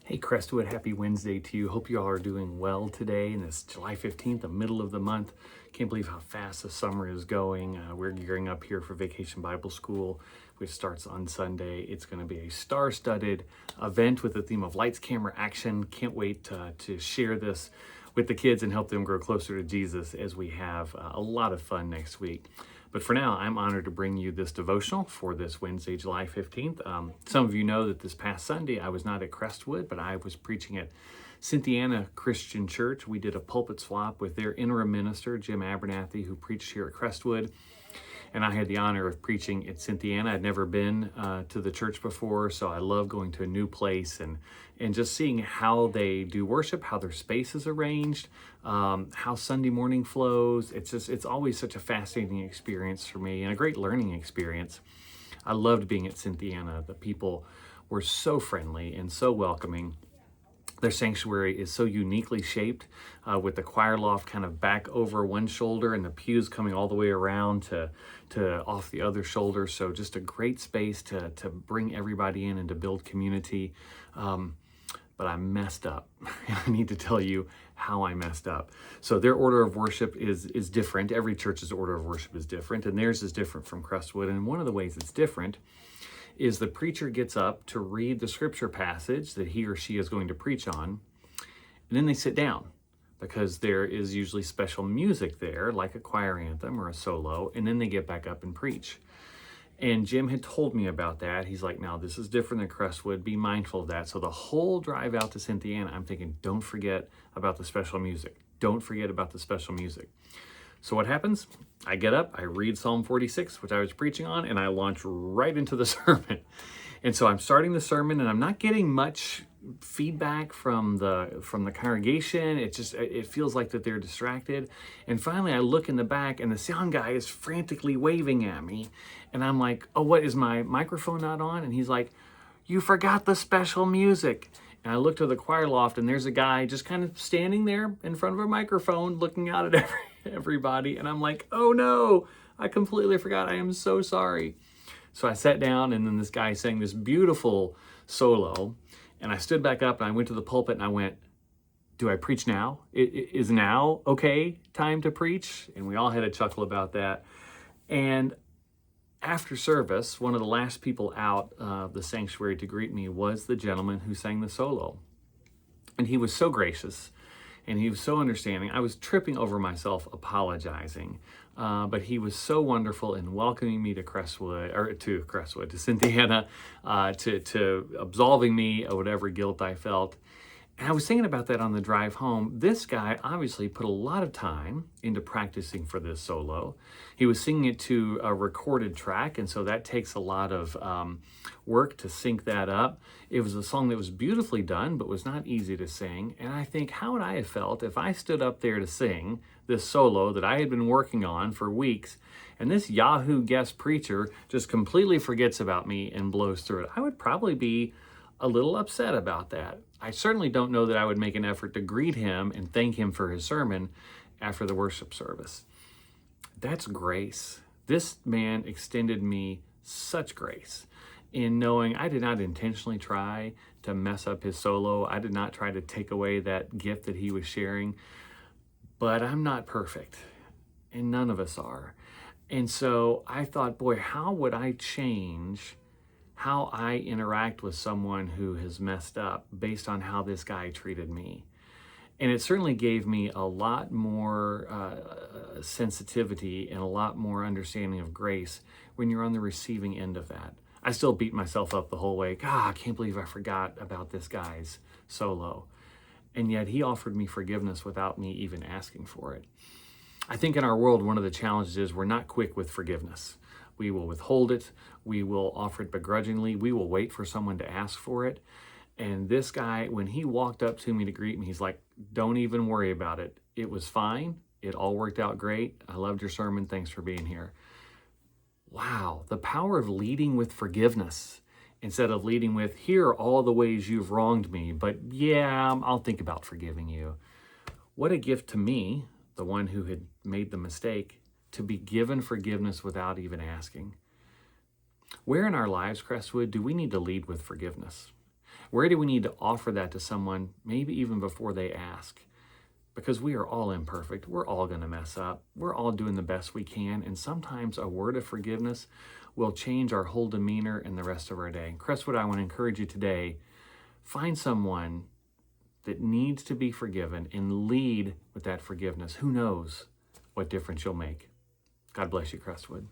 Hey Crestwood, happy Wednesday to you. Hope you all are doing well today. And it's July 15th, the middle of the month. Can't believe how fast the summer is going. We're gearing up here for Vacation Bible School, which starts on Sunday. It's going to be a star-studded event with the theme of lights, camera, action. Can't wait to share this with the kids and help them grow closer to Jesus as we have a lot of fun next week. But for now, I'm honored to bring you this devotional for this Wednesday, July 15th. Some of you know that this past Sunday, I was not at Crestwood, but I was preaching at Cynthiana Christian Church. We did a pulpit swap with their interim minister, Jim Abernathy, who preached here at Crestwood. And I had the honor of preaching at Cynthiana. I'd never been to the church before, so I love going to a new place and just seeing how they do worship, how their space is arranged, how Sunday morning flows. It's always such a fascinating experience for me and a great learning experience. I loved being at Cynthiana. The people were so friendly and so welcoming. Their sanctuary is so uniquely shaped with the choir loft kind of back over one shoulder and the pews coming all the way around to off the other shoulder. So just a great space to bring everybody in and to build community. But I messed up. I need to tell you how I messed up. So their order of worship is different. Every church's order of worship is different, and theirs is different from Crestwood. And one of the ways it's different is the preacher gets up to read the scripture passage that he or she is going to preach on, and then they sit down because there is usually special music there, like a choir anthem or a solo, and then they get back up and preach. And Jim had told me about that. He's like, now this is different than Crestwood. Be mindful of that. So the whole drive out to Cynthiana, I'm thinking, don't forget about the special music. Don't forget about the special music. So what happens? I get up, I read Psalm 46, which I was preaching on, and I launch right into the sermon. And so I'm starting the sermon, and I'm not getting much feedback from the congregation. It feels like that they're distracted. And finally, I look in the back, and the sound guy is frantically waving at me. And I'm like, oh, what, is my microphone not on? And he's like, you forgot the special music. And I look to the choir loft, and there's a guy just kind of standing there in front of a microphone looking out at everybody. And I'm like, oh no, I completely forgot. I am so sorry. So I sat down, and then this guy sang this beautiful solo. And I stood back up, and I went to the pulpit, and I went, do I preach now? Is now okay time to preach? And we all had a chuckle about that. And after service, one of the last people out of the sanctuary to greet me was the gentleman who sang the solo. And he was so gracious and he was so understanding. I was tripping over myself apologizing, but he was so wonderful in welcoming me to to Cynthiana, to absolving me of whatever guilt I felt. And I was thinking about that on the drive home. This guy obviously put a lot of time into practicing for this solo. He was singing it to a recorded track, and so that takes a lot of work to sync that up. It was a song that was beautifully done, but was not easy to sing. And I think, how would I have felt if I stood up there to sing this solo that I had been working on for weeks, and this Yahoo guest preacher just completely forgets about me and blows through it? I would probably be a little upset about that. I certainly don't know that I would make an effort to greet him and thank him for his sermon after the worship service. That's grace. This man extended me such grace in knowing I did not intentionally try to mess up his solo. I did not try to take away that gift that he was sharing, but I'm not perfect, and none of us are. And so I thought, boy, how would I change how I interact with someone who has messed up based on how this guy treated me? And it certainly gave me a lot more sensitivity and a lot more understanding of grace when you're on the receiving end of that. I still beat myself up the whole way. God, I can't believe I forgot about this guy's solo. And yet he offered me forgiveness without me even asking for it. I think in our world, one of the challenges is we're not quick with forgiveness. We will withhold it. We will offer it begrudgingly. We will wait for someone to ask for it. And this guy, when he walked up to me to greet me, he's like, don't even worry about it. It was fine. It all worked out great. I loved your sermon. Thanks for being here. Wow, the power of leading with forgiveness instead of leading with, here are all the ways you've wronged me, but yeah, I'll think about forgiving you. What a gift to me, the one who had made the mistake, to be given forgiveness without even asking. Where in our lives, Crestwood, do we need to lead with forgiveness? Where do we need to offer that to someone, maybe even before they ask? Because we are all imperfect. We're all going to mess up. We're all doing the best we can. And sometimes a word of forgiveness will change our whole demeanor and the rest of our day. Crestwood, I want to encourage you today, find someone that needs to be forgiven and lead with that forgiveness. Who knows what difference you'll make? God bless you, Crestwood.